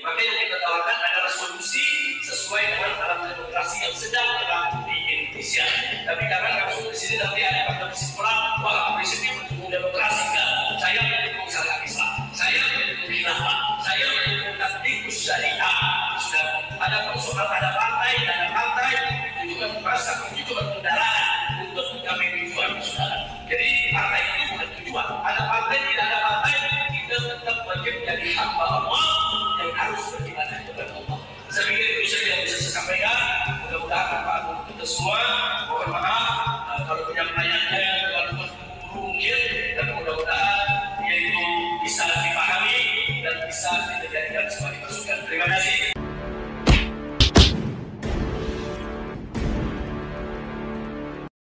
Maka yang kita tawarkan adalah solusi sesuai dengan alam demokrasi yang sedang berlaku di Indonesia. Tapi karena langsung di sini nanti ada kata kesimpulan, wah prinsipnya mendukung demokrasi enggak? Saya mendukung syariat Islam, saya mendukung khilafah, saya mendukung tatbikus syariah. Sudah ada persoalan, ada partai itu juga merasa tujuan kendaraan untuk mencapai tujuan, saudara. Jadi partai itu bukan tujuan. Ada partai, tidak ada partai, kita tetap wajib menjadi hamba Allah yang harus beribadah kepada Allah. Saya pikir itu saja yang bisa saya sampaikan. Mudah-mudahan Pak Agung kita semua, mohon maaf kalau penyampaiannya walaupun mungkin, dan mudah-mudahan dia itu bisa dipahami dan bisa dijadikan sebagai masukan. Terima kasih.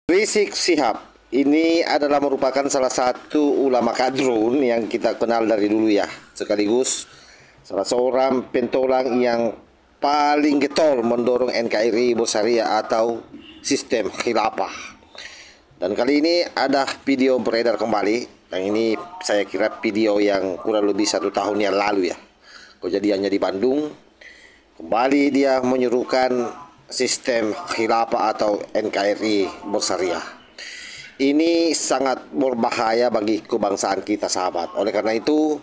Rizik Syihab ini adalah merupakan salah satu ulama kadrun yang kita kenal dari dulu ya, sekaligus salah seorang pentolang yang paling getol mendorong NKRI bersyariah atau sistem khilafah. Dan kali ini ada video beredar kembali, yang ini saya kira video yang kurang lebih 1 tahun yang lalu ya, kejadiannya di Bandung. Kembali dia menyerukan sistem khilafah atau NKRI bersyariah. Ini sangat berbahaya bagi kebangsaan kita, sahabat. Oleh karena itu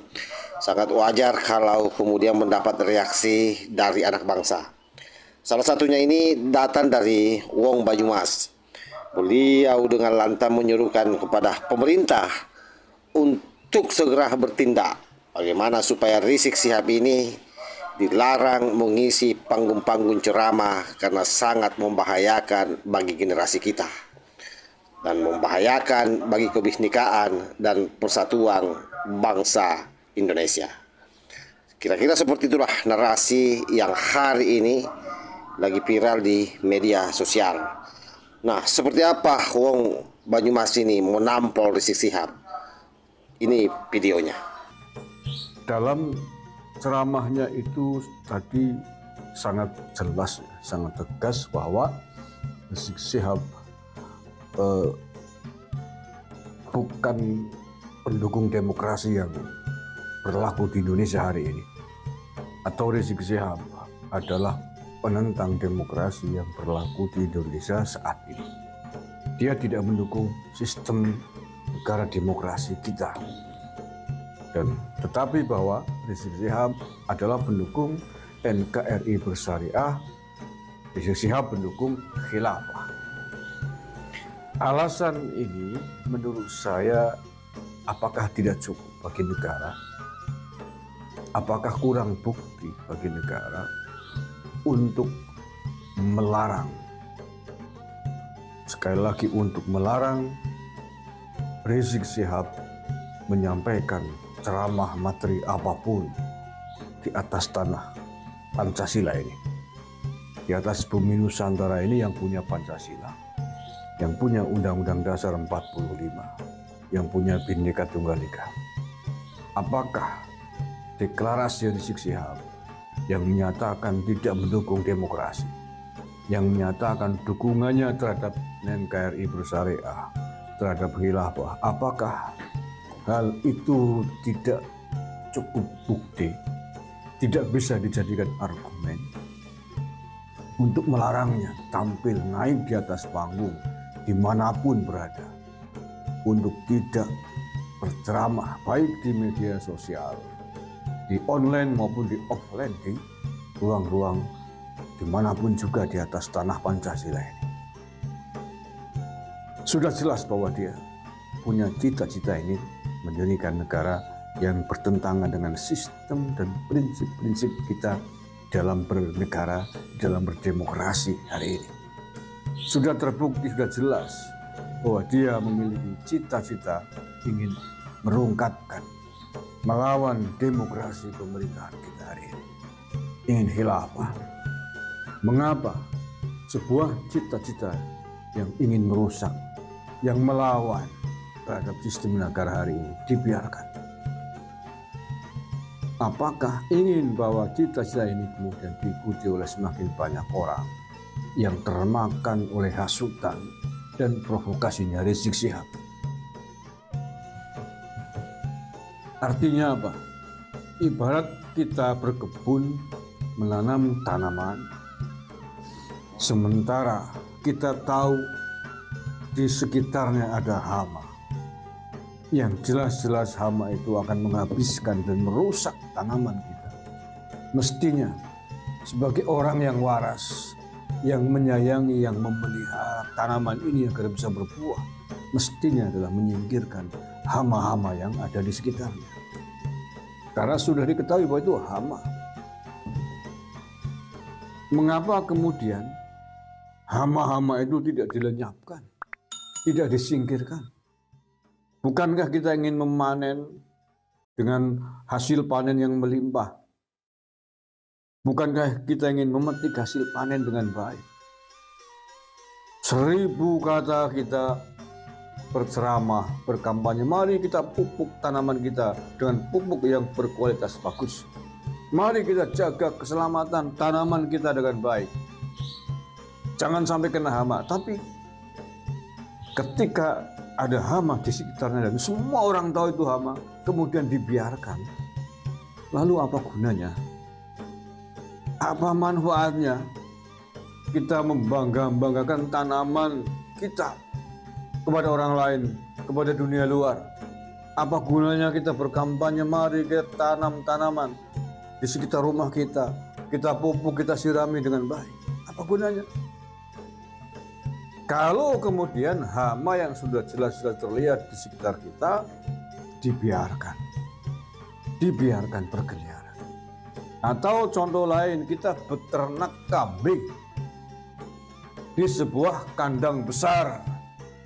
sangat wajar kalau kemudian mendapat reaksi dari anak bangsa. Salah satunya ini datang dari Wong Banyumas. Beliau dengan lantang menyerukan kepada pemerintah untuk segera bertindak bagaimana supaya Rizik Syihab ini dilarang mengisi panggung-panggung ceramah karena sangat membahayakan bagi generasi kita dan membahayakan bagi kebinekaan dan persatuan bangsa Indonesia. Kira-kira seperti itulah narasi yang hari ini lagi viral di media sosial. Nah, seperti apa Wong Banyumas ini menampol Rizik Syihab? Ini videonya. Dalam ceramahnya itu tadi sangat jelas, sangat tegas bahwa Rizik Syihab bukan pendukung demokrasi yang berlaku di Indonesia hari ini, atau Rizik Syihab adalah penentang demokrasi yang berlaku di Indonesia saat ini. Dia tidak mendukung sistem negara demokrasi kita. Tetapi bahwa Rizik Syihab adalah pendukung NKRI bersyariah, Rizik Syihab pendukung khilafah. Alasan ini menurut saya apakah tidak cukup bagi negara? Apakah kurang bukti bagi negara untuk melarang? Sekali lagi, untuk melarang Rizik Syihab menyampaikan ceramah materi apapun di atas tanah Pancasila ini, di atas bumi Nusantara ini yang punya Pancasila, yang punya Undang-Undang Dasar 45, yang punya Bhinneka Tunggal Ika. Apakah deklarasi Rizik Syihab yang menyatakan tidak mendukung demokrasi, yang menyatakan dukungannya terhadap NKRI bersyariah, terhadap khilafah, apakah hal itu tidak cukup bukti, tidak bisa dijadikan argumen untuk melarangnya tampil naik di atas panggung dimanapun berada, untuk tidak berceramah baik di media sosial, di online maupun di offline, di ruang-ruang dimanapun juga di atas tanah Pancasila ini? Sudah jelas bahwa dia punya cita-cita ini mendirikan negara yang bertentangan dengan sistem dan prinsip-prinsip kita dalam bernegara, dalam berdemokrasi hari ini. Sudah terbukti, sudah jelas bahwa dia memiliki cita-cita ingin merungkatkan, melawan demokrasi pemerintahan kita hari ini, ingin khilafah. Mengapa sebuah cita-cita yang ingin merusak, yang melawan terhadap sistem negara hari ini dibiarkan? Apakah ingin bahwa cita-cita ini kemudian diikuti oleh semakin banyak orang yang termakan oleh hasutan dan provokasinya Rizik Syihab? Artinya apa? Ibarat kita berkebun, menanam tanaman, sementara kita tahu di sekitarnya ada hama, yang jelas-jelas hama itu akan menghabiskan dan merusak tanaman kita. Mestinya sebagai orang yang waras, yang menyayangi, yang memelihara tanaman ini agar bisa berbuah, mestinya adalah menyingkirkan hama-hama yang ada di sekitarnya. Karena sudah diketahui bahwa itu hama. Mengapa kemudian hama-hama itu tidak dilenyapkan, tidak disingkirkan? Bukankah kita ingin memanen dengan hasil panen yang melimpah? Bukankah kita ingin memetik hasil panen dengan baik? 1000 kata kita berceramah, berkampanye, mari kita pupuk tanaman kita dengan pupuk yang berkualitas bagus. Mari kita jaga keselamatan tanaman kita dengan baik. Jangan sampai kena hama. Tapi ketika ada hama di sekitarnya dan semua orang tahu itu hama, kemudian dibiarkan, lalu apa gunanya? Apa manfaatnya kita membanggakan tanaman kita kepada orang lain, kepada dunia luar? Apa gunanya kita berkampanye, mari kita tanam tanaman di sekitar rumah kita, kita pupuk, kita sirami dengan baik? Apa gunanya? Kalau kemudian hama yang sudah jelas-jelas terlihat di sekitar kita dibiarkan berkeliaran. Atau contoh lain, kita beternak kambing di sebuah kandang besar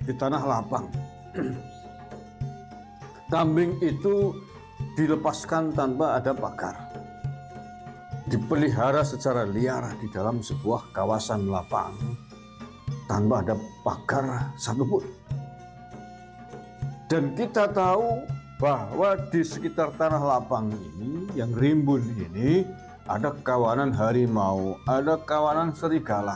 di tanah lapang. Kambing itu dilepaskan tanpa ada pagar, dipelihara secara liar di dalam sebuah kawasan lapang tanpa ada pagar satupun. Dan kita tahu bahwa di sekitar tanah lapang ini, yang rimbun ini, ada kawanan harimau, ada kawanan serigala.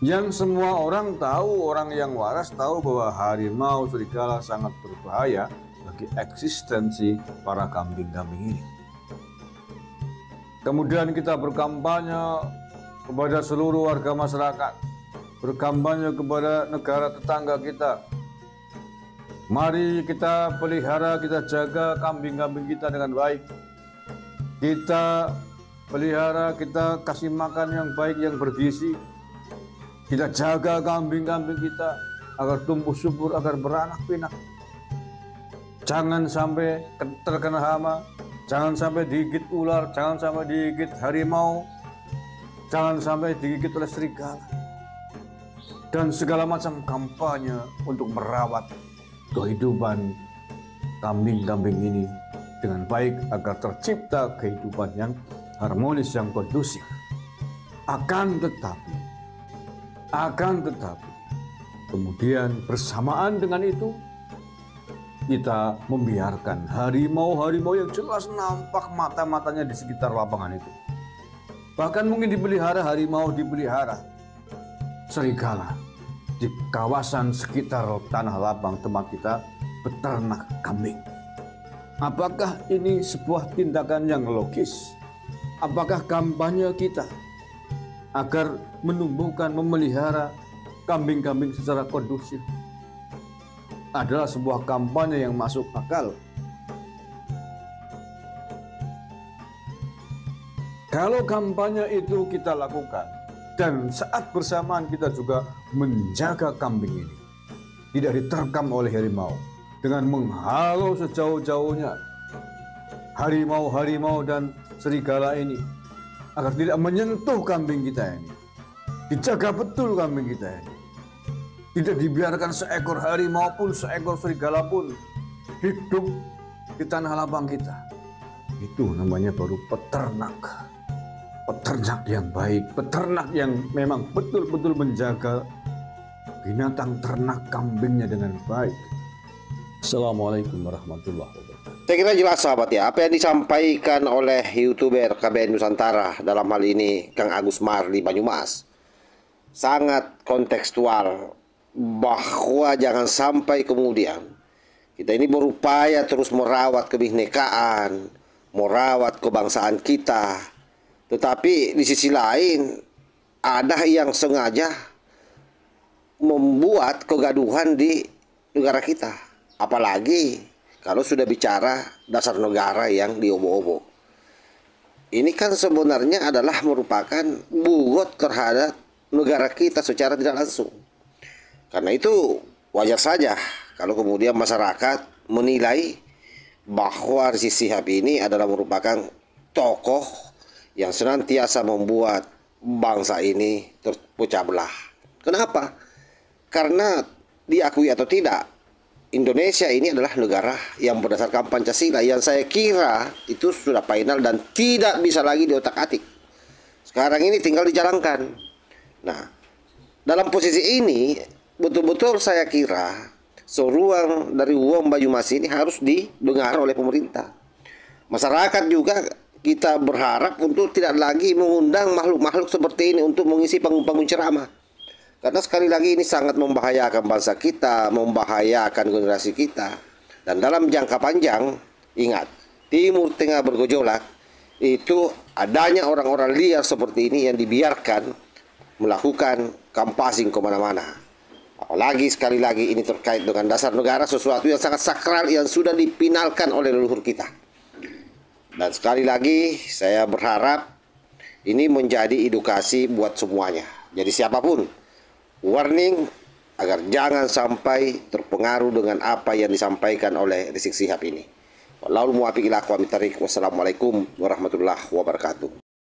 Yang semua orang tahu, orang yang waras tahu bahwa harimau, serigala sangat berbahaya bagi eksistensi para kambing-kambing ini. Kemudian kita berkampanye kepada seluruh warga masyarakat, berkampanye kepada negara tetangga kita. Mari kita pelihara, kita jaga kambing-kambing kita dengan baik. Kita pelihara, kita kasih makan yang baik, yang bergizi. Kita jaga kambing-kambing kita agar tumbuh subur, agar beranak pinak. Jangan sampai terkena hama, jangan sampai digigit ular, jangan sampai digigit harimau, jangan sampai digigit oleh serigala. Dan segala macam kampanye untuk merawat kehidupan kambing-kambing ini dengan baik agar tercipta kehidupan yang harmonis, yang kondusif. Akan tetapi kemudian bersamaan dengan itu kita membiarkan harimau-harimau yang jelas nampak mata-matanya di sekitar lapangan itu. Bahkan mungkin dipelihara harimau, dipelihara serigala di kawasan sekitar tanah lapang tempat kita beternak kambing. Apakah ini sebuah tindakan yang logis? Apakah kampanye kita agar menumbuhkan, memelihara kambing-kambing secara kondusif adalah sebuah kampanye yang masuk akal? Kalau kampanye itu kita lakukan dan saat bersamaan kita juga menjaga kambing ini tidak diterkam oleh harimau dengan menghalau sejauh-jauhnya harimau-harimau dan serigala ini agar tidak menyentuh kambing kita ini, dijaga betul kambing kita ini, tidak dibiarkan seekor harimau pun, seekor serigala pun hidup di tanah lapang kita. Itu namanya baru peternak yang baik, peternak yang memang betul-betul menjaga binatang ternak kambingnya dengan baik. Assalamualaikum warahmatullahi wabarakatuh. Saya kira jelas sahabat ya, apa yang disampaikan oleh YouTuber KBN Nusantara, dalam hal ini Kang Agus Marli Banyumas, sangat kontekstual, bahwa jangan sampai kemudian kita ini berupaya terus merawat kebinekaan, merawat kebangsaan kita. Tetapi di sisi lain ada yang sengaja membuat kegaduhan di negara kita. Apalagi kalau sudah bicara dasar negara yang diobo-obo. Ini kan sebenarnya adalah merupakan bugot terhadap negara kita secara tidak langsung. Karena itu wajar saja kalau kemudian masyarakat menilai bahwa Rizik Syihab ini adalah merupakan tokoh yang senantiasa membuat bangsa ini terpecah belah. Kenapa? Karena diakui atau tidak, Indonesia ini adalah negara yang berdasarkan Pancasila, yang saya kira itu sudah final dan tidak bisa lagi diotak-atik. Sekarang ini tinggal dijalankan. Nah, dalam posisi ini betul-betul saya kira seruan dari Wong Banyumas ini harus didengar oleh pemerintah. Masyarakat juga kita berharap untuk tidak lagi mengundang makhluk-makhluk seperti ini untuk mengisi panggung-panggung ceramah. Karena sekali lagi ini sangat membahayakan bangsa kita, membahayakan generasi kita. Dan dalam jangka panjang, ingat, Timur Tengah bergejolak, itu adanya orang-orang liar seperti ini yang dibiarkan melakukan kampasing kemana-mana. Apalagi sekali lagi ini terkait dengan dasar negara, sesuatu yang sangat sakral yang sudah dipinalkan oleh leluhur kita. Dan sekali lagi saya berharap ini menjadi edukasi buat semuanya. Jadi siapapun, warning agar jangan sampai terpengaruh dengan apa yang disampaikan oleh Rizik Syihab ini. Wassalamualaikum warahmatullahi wabarakatuh.